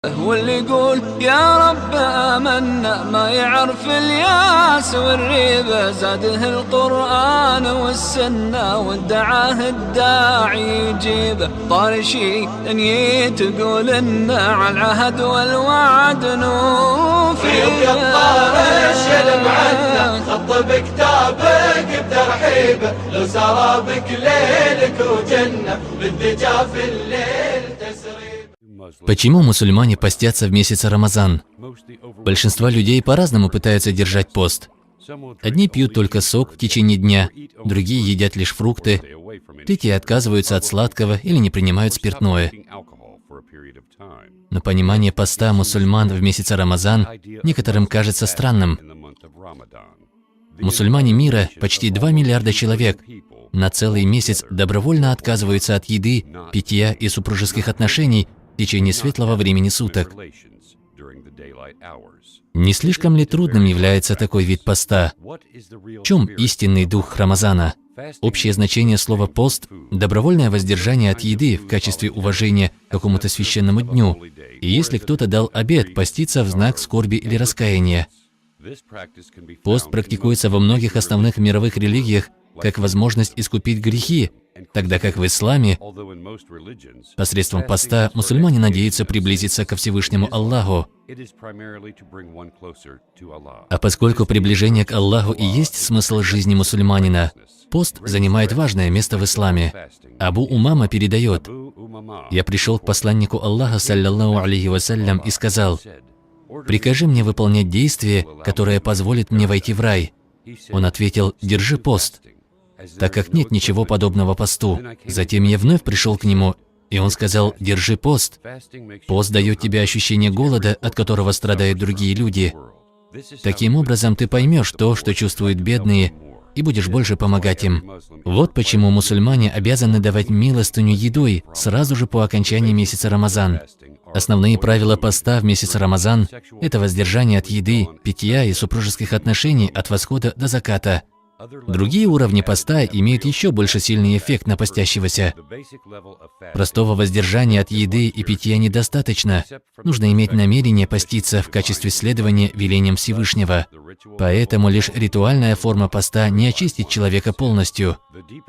واللي يقول يا رب آمنا ما يعرف الياس والريبة، زاده القرآن والسنة وادعاه الداعي يجيبه. طارشي دنيا تقول إن على العهد والوعد نوفي. الطارش المعدة خط بكتابك بترحيبه، لو سار بك ليلك وجنة بالدجا في الليل تسريب. Почему мусульмане постятся в месяц Рамазан? Большинство людей по-разному пытаются держать пост. Одни пьют только сок в течение дня, другие едят лишь фрукты, третьи отказываются от сладкого или не принимают спиртное. Но понимание поста мусульман в месяц Рамазан некоторым кажется странным. Мусульмане мира, почти 2 миллиарда человек, на целый месяц добровольно отказываются от еды, питья и супружеских отношений в течение светлого времени суток. Не слишком ли трудным является такой вид поста? В чем истинный дух Рамазана? Общее значение слова «пост» – добровольное воздержание от еды в качестве уважения к какому-то священному дню. И если кто-то дал обет поститься в знак скорби или раскаяния. Пост практикуется во многих основных мировых религиях как возможность искупить грехи, тогда как в исламе посредством поста мусульмане надеются приблизиться ко Всевышнему Аллаху. А поскольку приближение к Аллаху и есть смысл жизни мусульманина, пост занимает важное место в исламе. Абу Умама передает: «Я пришел к посланнику Аллаха, саллаллаху алейхи вассалям, и сказал: прикажи мне выполнять действие, которое позволит мне войти в рай». Он ответил: «Держи пост», так как нет ничего подобного посту. Затем я вновь пришел к нему, и он сказал: «Держи пост». Пост дает тебе ощущение голода, от которого страдают другие люди. Таким образом, ты поймешь то, что чувствуют бедные, и будешь больше помогать им. Вот почему мусульмане обязаны давать милостыню едой сразу же по окончании месяца Рамазан. Основные правила поста в месяц Рамазан – это воздержание от еды, питья и супружеских отношений от восхода до заката. Другие уровни поста имеют еще больше сильный эффект на постящегося. Простого воздержания от еды и питья недостаточно. Нужно иметь намерение поститься в качестве следования велениям Всевышнего. Поэтому лишь ритуальная форма поста не очистит человека полностью.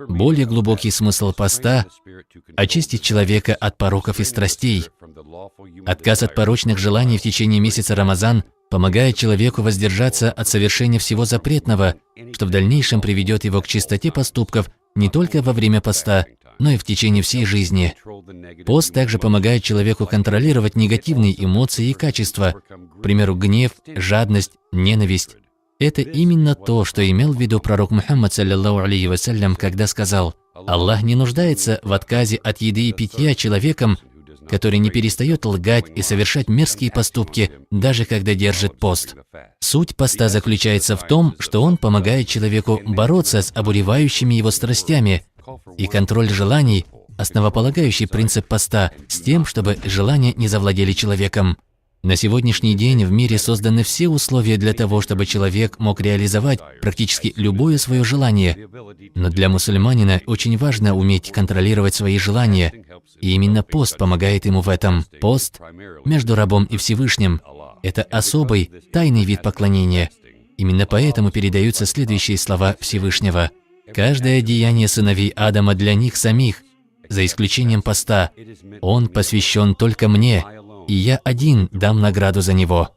Более глубокий смысл поста – очистить человека от пороков и страстей. Отказ от порочных желаний в течение месяца Рамазан помогает человеку воздержаться от совершения всего запретного, что в дальнейшем приведет его к чистоте поступков не только во время поста, но и в течение всей жизни. Пост также помогает человеку контролировать негативные эмоции и качества, к примеру, гнев, жадность, ненависть. Это именно то, что имел в виду пророк Мухаммад, саллаллаху алейхи вассалям, когда сказал: «Аллах не нуждается в отказе от еды и питья человеком, который не перестает лгать и совершать мерзкие поступки, даже когда держит пост». Суть поста заключается в том, что он помогает человеку бороться с обуревающими его страстями, и контроль желаний – основополагающий принцип поста, с тем, чтобы желания не завладели человеком. На сегодняшний день в мире созданы все условия для того, чтобы человек мог реализовать практически любое свое желание. Но для мусульманина очень важно уметь контролировать свои желания, и именно пост помогает ему в этом. Пост между рабом и Всевышним – это особый, тайный вид поклонения. Именно поэтому передаются следующие слова Всевышнего: «Каждое деяние сыновей Адама для них самих, за исключением поста. Он посвящен только мне, и я один дам награду за него».